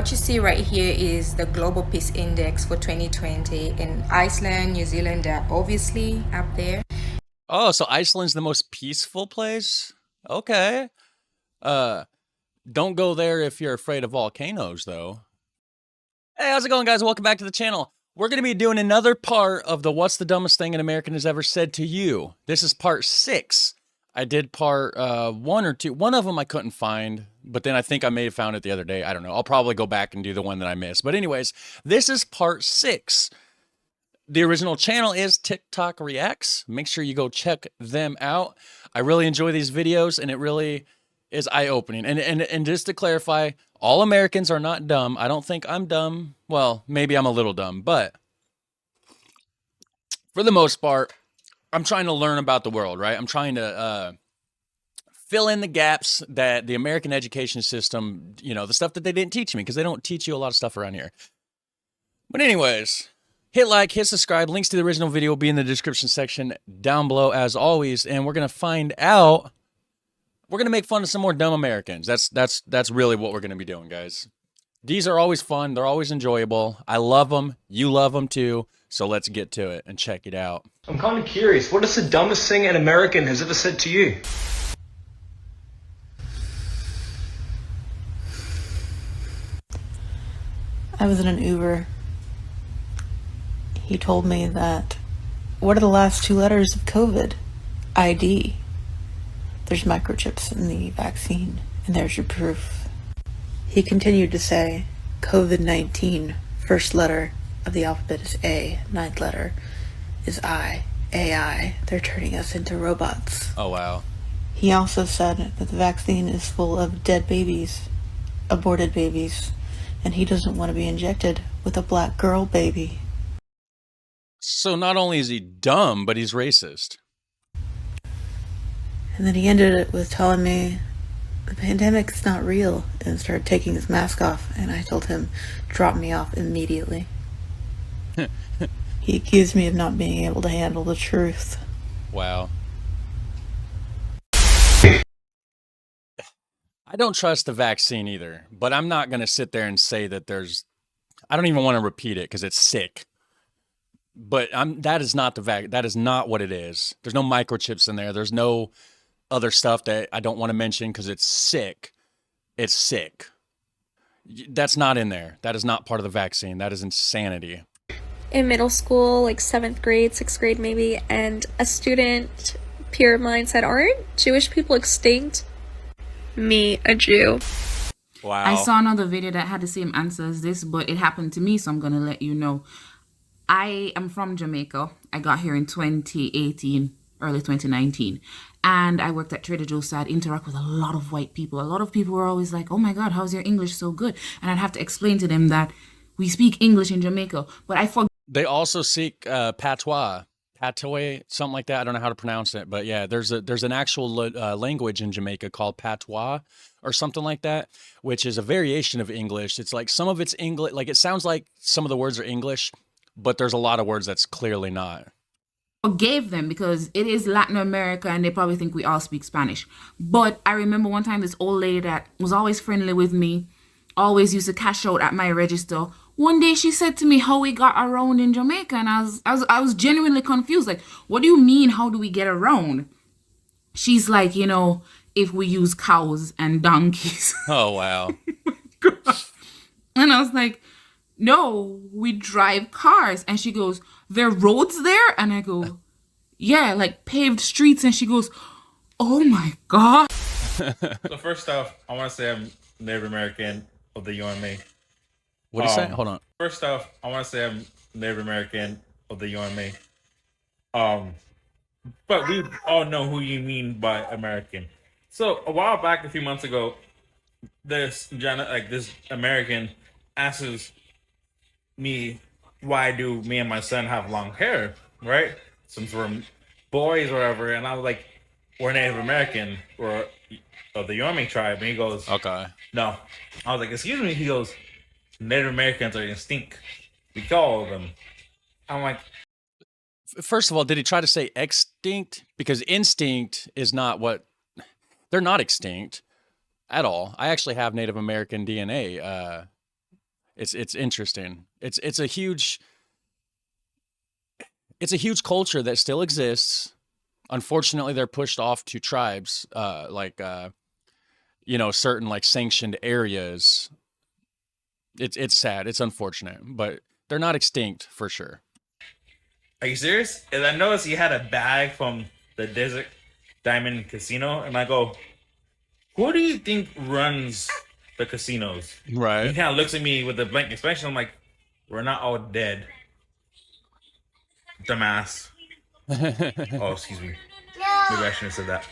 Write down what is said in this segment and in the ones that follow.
What you see right here is the Global Peace Index for 2020 in Iceland, New Zealand, they're obviously up there. Oh, so Iceland's the most peaceful place? Okay. Uh, don't go there if you're afraid of volcanoes, though. Hey, how's it going, guys? Welcome back to the channel. We're going to be doing another part of the What's the Dumbest Thing an American Has Ever Said to You. This is part 6. I did part 1 or 2. One of them I couldn't find, but then I think I may have found it the other day. I don't know. I'll probably go back and do the one that I missed. But anyways, this is part 6. The original channel is TikTok Reacts. Make sure you go check them out. I really enjoy these videos, and it really is eye-opening. And just to clarify, all Americans are not dumb. I don't think I'm dumb. Well, maybe I'm a little dumb, but for the most part, I'm trying to learn about the world, right? I'm trying to fill in the gaps that the American education system, you know, the stuff that they didn't teach me, because they don't teach you a lot of stuff around here. But anyways, hit like, hit subscribe. Links to the original video will be in the description section down below as always. And we're going to find out, we're going to make fun of some more dumb Americans. That's really what we're going to be doing, guys. These are always fun. They're always enjoyable. I love them. You love them too. So let's get to it and check it out. I'm kind of curious, what is the dumbest thing an American has ever said to you? I was in an Uber. He told me that, what are the last 2 letters of COVID? ID. There's microchips in the vaccine, and there's your proof. He continued to say, COVID-19, first letter of the alphabet is A, 9th letter is I, AI. They're turning us into robots. Oh, wow. He also said that the vaccine is full of dead babies, aborted babies, and he doesn't want to be injected with a black girl baby. So not only is he dumb, but he's racist. And then he ended it with telling me the pandemic is not real, and started taking his mask off, and I told him, drop me off immediately. He accused me of not being able to handle the truth. Wow. I don't trust the vaccine either, but I'm not going to sit there and say that I don't even want to repeat it because it's sick. But that is not that is not what it is. There's no microchips in there. There's no other stuff that I don't want to mention because it's sick. It's sick. That's not in there. That is not part of the vaccine. That is insanity. In middle school, like 7th grade, 6th grade maybe, and a student peer of mine said, aren't Jewish people extinct? Me, a Jew. Wow. I saw another video that had the same answer as this, but it happened to me, so I'm going to let you know. I am from Jamaica. I got here in 2018, early 2019, and I worked at Trader Joe's, so I'd interact with a lot of white people. A lot of people were always like, oh my God, how's your English so good? And I'd have to explain to them that we speak English in Jamaica, but I forgot. They also speak patois, something like that. I don't know how to pronounce it, but yeah, there's an actual language in Jamaica called patois or something like that, which is a variation of English. It's like some of it's English, like it sounds like some of the words are English, but there's a lot of words that's clearly not. Forgave them because it is Latin America and they probably think we all speak Spanish. But I remember one time this old lady that was always friendly with me, always used to cash out at my register. One day she said to me how we got around in Jamaica, and I was genuinely confused. Like, what do you mean, how do we get around? She's like, you know, if we use cows and donkeys. Oh, wow. And I was like, no, we drive cars. And she goes, there are roads there? And I go, yeah, like paved streets. And she goes, oh my God. So first off, I want to say I'm Native American of the UMA. What are you saying? Hold on. First off, I want to say I'm Native American of the UMA. But we all know who you mean by American. So a while back, a few months ago, this American asks me, why do me and my son have long hair, right? Since we're boys or whatever, and I was like, we're Native American, or of the Yomi tribe, and he goes, okay, no. I was like, excuse me. He goes, Native Americans are extinct. We call them. I'm like, first of all, did he try to say extinct? Because instinct is not what, they're not extinct at all. I actually have Native American DNA. It's interesting. It's a huge culture that still exists. Unfortunately, they're pushed off to tribes, certain like sanctioned areas. It's sad. It's unfortunate, but they're not extinct for sure. Are you serious? And I noticed you had a bag from the Desert Diamond Casino, and I go, who do you think runs the casinos? Right. He kind of looks at me with a blank expression. I'm like, we're not all dead. Dumbass. Oh, excuse me. Maybe I shouldn't have said that.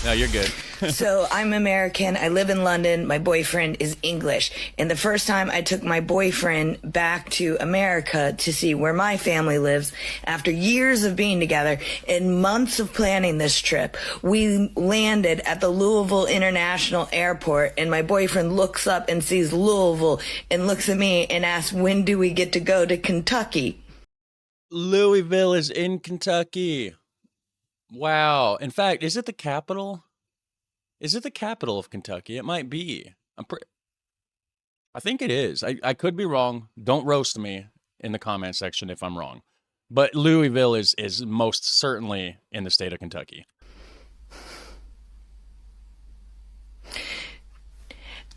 No, you're good. So I'm American. I live in London. My boyfriend is English. And the first time I took my boyfriend back to America to see where my family lives, after years of being together and months of planning this trip, we landed at the Louisville International Airport, and my boyfriend looks up and sees Louisville and looks at me and asks, when do we get to go to Kentucky? Louisville is in Kentucky. Wow. In fact, is it the capital? Is it the capital of Kentucky? It might be. I think it is. I could be wrong. Don't roast me in the comment section if I'm wrong. But Louisville is most certainly in the state of Kentucky.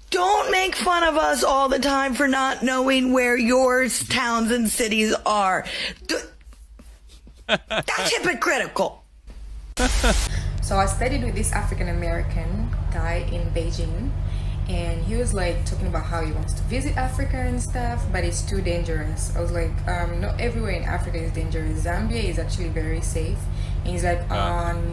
Don't make fun of us all the time for not knowing where your towns and cities are. That's hypocritical. So I studied with this African American guy in Beijing, and he was like talking about how he wants to visit Africa and stuff, but it's too dangerous. I was like, not everywhere in Africa is dangerous. Zambia is actually very safe. And he's like,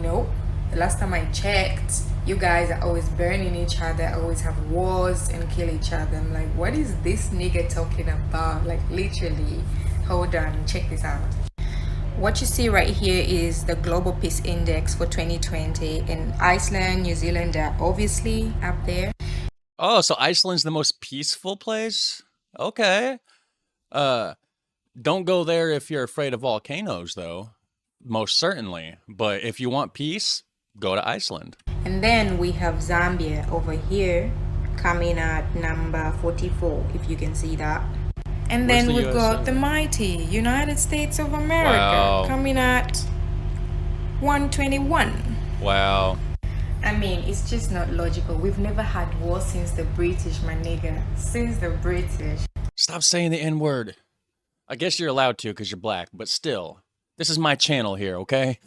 nope. The last time I checked, you guys are always burning each other, always have wars and kill each other. I'm like, what is this nigga talking about? Like, literally. Hold on, check this out. What you see right here is the Global Peace Index for 2020, and Iceland, New Zealand are obviously up there. Oh, so Iceland's the most peaceful place? Okay. Don't go there if you're afraid of volcanoes, though. Most certainly. But if you want peace, go to Iceland. And then we have Zambia over here, coming at number 44, if you can see that. And Where's then the we've USA? got the mighty United States of America, Wow. coming at 121. Wow. I mean, it's just not logical. We've never had war since the British, my nigga. Since the British. Stop saying the N-word. I guess you're allowed to because you're black, but still. This is my channel here, okay?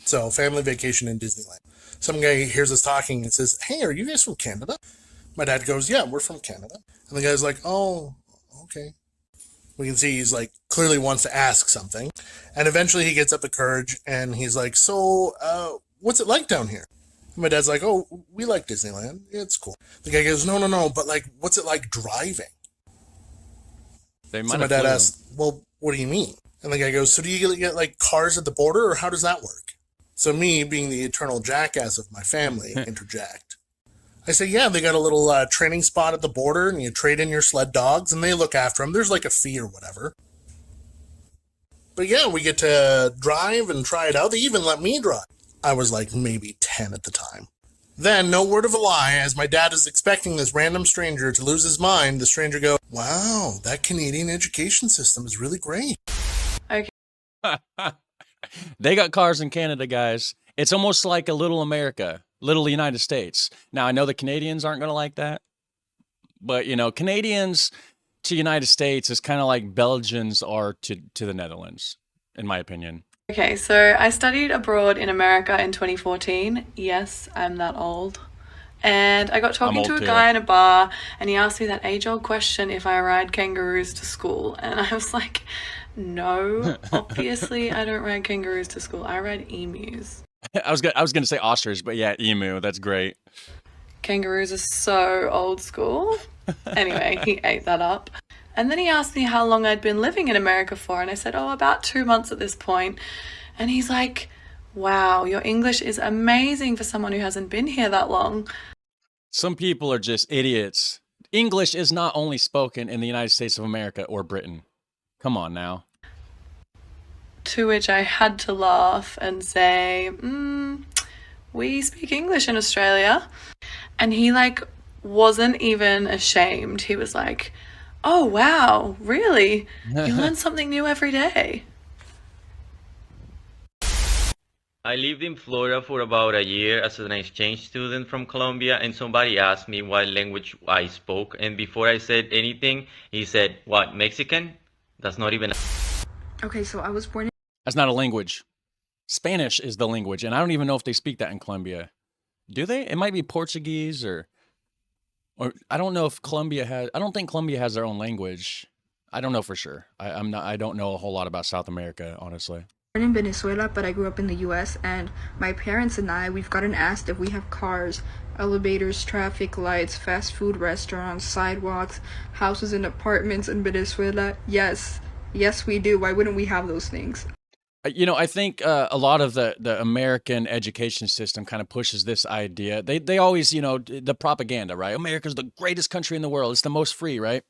So, family vacation in Disneyland. Some guy hears us talking and says, hey, are you guys from Canada? My dad goes, yeah, we're from Canada. And the guy's like, oh, okay. We can see he's like, clearly wants to ask something. And eventually he gets up the courage and he's like, so, what's it like down here? And my dad's like, oh, we like Disneyland. Yeah, it's cool. The guy goes, no, but like, what's it like driving? They might So my have dad flew them. asks, well, what do you mean? And the guy goes, so do you get like cars at the border, or how does that work? So me, being the eternal jackass of my family, interject. I say, yeah, they got a little training spot at the border, and you trade in your sled dogs, and they look after them. There's like a fee or whatever. But yeah, we get to drive and try it out. They even let me drive. I was like maybe 10 at the time. Then, no word of a lie, as my dad is expecting this random stranger to lose his mind, the stranger goes, wow, that Canadian education system is really great. They got cars in Canada, guys. It's almost like a little America, little United States. Now, I know the Canadians aren't going to like that, but, you know, Canadians to United States is kind of like Belgians are to the Netherlands, in my opinion. Okay, so I studied abroad in America in 2014. Yes, I'm that old. And I got talking old to a too. guy in a bar, and he asked me that age-old question if I ride kangaroos to school. And I was like, no, obviously I don't ride kangaroos to school. I ride emus. I was gonna say ostrich, but yeah, emu. That's great. Kangaroos are so old school. Anyway, he ate that up. And then he asked me how long I'd been living in America for, and I said, oh, about 2 months at this point. And he's like, wow, your English is amazing for someone who hasn't been here that long. Some people are just idiots. English is not only spoken in the United States of America or Britain. Come on now. To which I had to laugh and say, we speak English in Australia. And he like wasn't even ashamed. He was like, oh, wow, really? You learn something new every day. I lived in Florida for about a year as an exchange student from Colombia, and somebody asked me what language I spoke, and before I said anything, he said, "What, Mexican? That's not even a..." Okay, so I was born in... That's not a language. Spanish is the language, and I don't even know if they speak that in Colombia. Do they? It might be Portuguese or I don't know if Colombia has... I don't think Colombia has their own language. I don't know for sure. I don't know a whole lot about South America, honestly. Born in Venezuela, but I grew up in the US, and my parents and we've gotten asked if we have cars, elevators, traffic lights, fast food restaurants, sidewalks, houses and apartments in Venezuela. Yes, we do. Why wouldn't we have those things? You know, I think a lot of the American education system kind of pushes this idea. They always, you know, the propaganda, right? America's the greatest country in the world. It's the most free, right?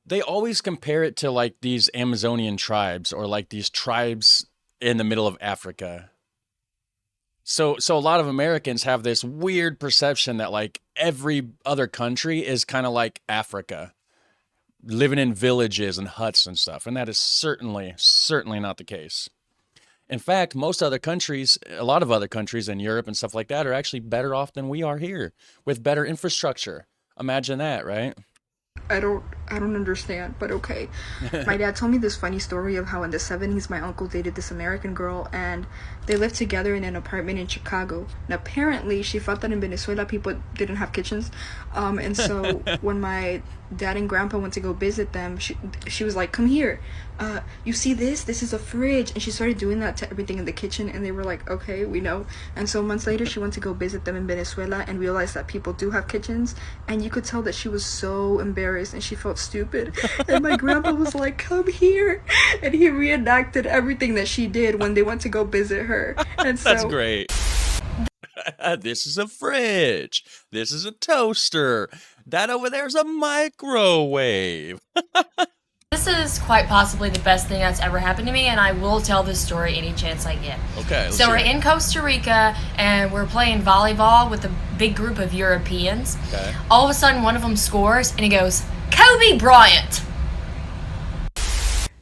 They always compare it to like these Amazonian tribes or like these tribes in the middle of Africa. So a lot of Americans have this weird perception that like every other country is kind of like Africa, living in villages and huts and stuff. And that is certainly not the case. In fact, most other countries, a lot of other countries in Europe and stuff like that are actually better off than we are here with better infrastructure. Imagine that, right? I don't understand, but okay. My dad told me this funny story of how in the 70s my uncle dated this American girl and they lived together in an apartment in Chicago. And apparently she thought that in Venezuela people didn't have kitchens. And so when my dad and grandpa went to go visit them, she was like, come here. You see this? This is a fridge. And she started doing that to everything in the kitchen and they were like, okay, we know. And so months later she went to go visit them in Venezuela and realized that people do have kitchens. And you could tell that she was so embarrassed and she felt stupid. And my grandpa was like, come here. And he reenacted everything that she did when they went to go visit her. And so That's great. This is a fridge. This is a toaster. That over there is a microwave. This is quite possibly the best thing that's ever happened to me, and I will tell this story any chance I get. Okay. So we're in Costa Rica, and we're playing volleyball with a big group of Europeans. Okay. All of a sudden, one of them scores, and he goes, Kobe Bryant!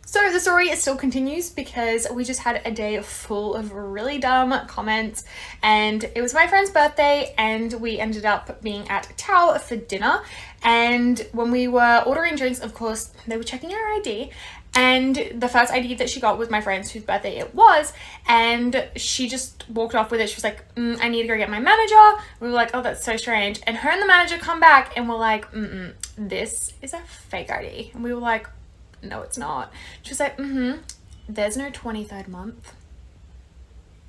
So the story still continues because we just had a day full of really dumb comments, and it was my friend's birthday and we ended up being at Tao for dinner. And when we were ordering drinks, of course, they were checking our ID, and the first ID that she got was my friend's whose birthday it was, and she just walked off with it. She was like, I need to go get my manager. We were like, oh, that's so strange. And her and the manager come back and we're like, this is a fake ID. And we were like, no, it's not. She was like, there's no 23rd month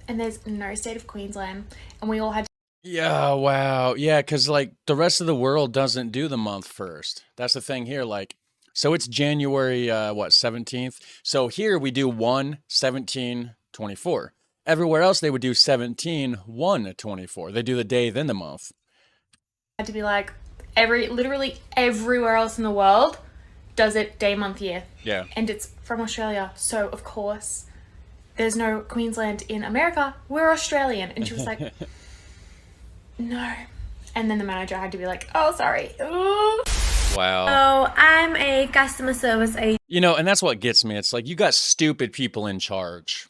and there's no state of Queensland. And we all had to... Yeah, wow. Yeah, because like the rest of the world doesn't do the month first. That's the thing here. Like, so it's January, 17th. So here we do 1/17/24. Everywhere else they would do 17/1/24. They do the day, then the month. Had to be like, literally everywhere else in the world does it day, month, year. Yeah. And it's from Australia. So, of course, there's no Queensland in America. We're Australian. And she was like, no. And then the manager had to be like, oh, sorry. Ooh. Wow. Oh, I'm a customer service agent. You know, and that's what gets me. It's like you got stupid people in charge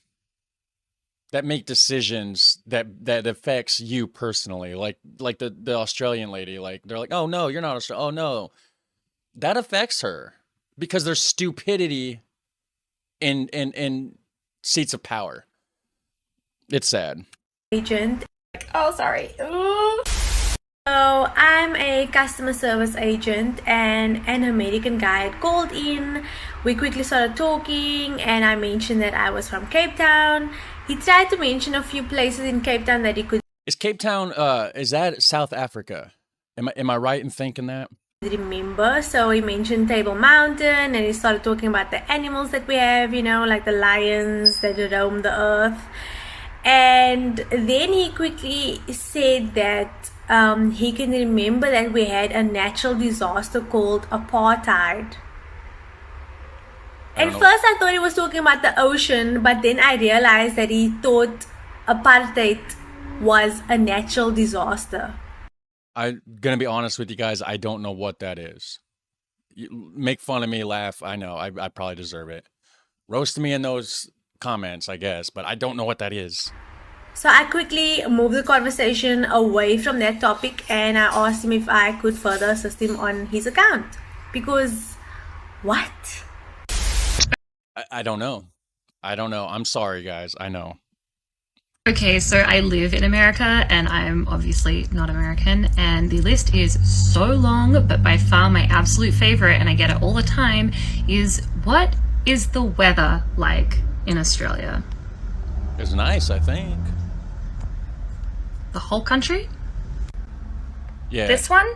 that make decisions that affects you personally. Like the Australian lady. Like they're like, oh no, you're not Australian. Oh no. That affects her because there's stupidity in seats of power. It's sad. Agent. Like, oh, sorry. Ooh. So I'm a customer service agent, and an American guy had called in. We quickly started talking and I mentioned that I was from Cape Town. He tried to mention a few places in Cape Town that he could... Is Cape Town, is that South Africa? Am I right in thinking that? remember. So he mentioned Table Mountain and he started talking about the animals that we have, you know, like the lions that roam the earth. And then he quickly said that he can remember that we had a natural disaster called apartheid. At first I thought he was talking about the ocean, but then I realized that he thought apartheid was a natural disaster. I'm gonna be honest with you guys. I don't know what that is. You make fun of me, laugh. I know. I probably deserve it. Roast me in those comments, I guess, but I don't know what that is. So I quickly moved the conversation away from that topic and I asked him if I could further assist him on his account. Because, what? I don't know. I don't know. I'm sorry, guys. I know. Okay, so I live in America and I'm obviously not American, and the list is so long, but by far my absolute favorite, and I get it all the time, is what is the weather like in Australia? It's nice, I think. The whole country? Yeah. This one?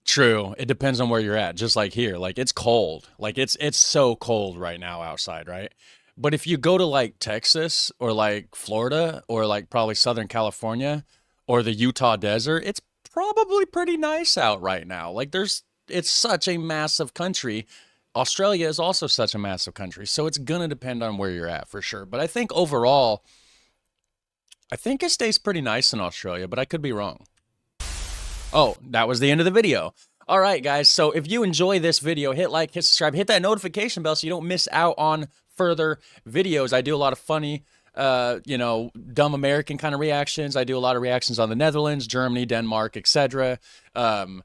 True. It depends on where you're at. Just like here, like it's cold. Like it's so cold right now outside, right? But if you go to like Texas or like Florida or like probably Southern California or the Utah desert, it's probably pretty nice out right now. Like it's such a massive country. Australia is also such a massive country. So it's going to depend on where you're at for sure. But I think overall, I think it stays pretty nice in Australia, but I could be wrong. Oh, that was the end of the video. All right, guys. So if you enjoy this video, hit like, hit subscribe, hit that notification bell so you don't miss out on further videos. I do a lot of funny, dumb American kind of reactions. I do a lot of reactions on the Netherlands, Germany, Denmark, etc. And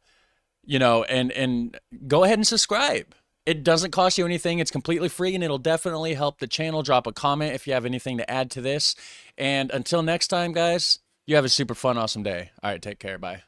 go ahead and subscribe. It doesn't cost you anything. It's completely free, and it'll definitely help the channel. Drop a comment if you have anything to add to this. And until next time, guys, you have a super fun, awesome day. All right, take care. Bye.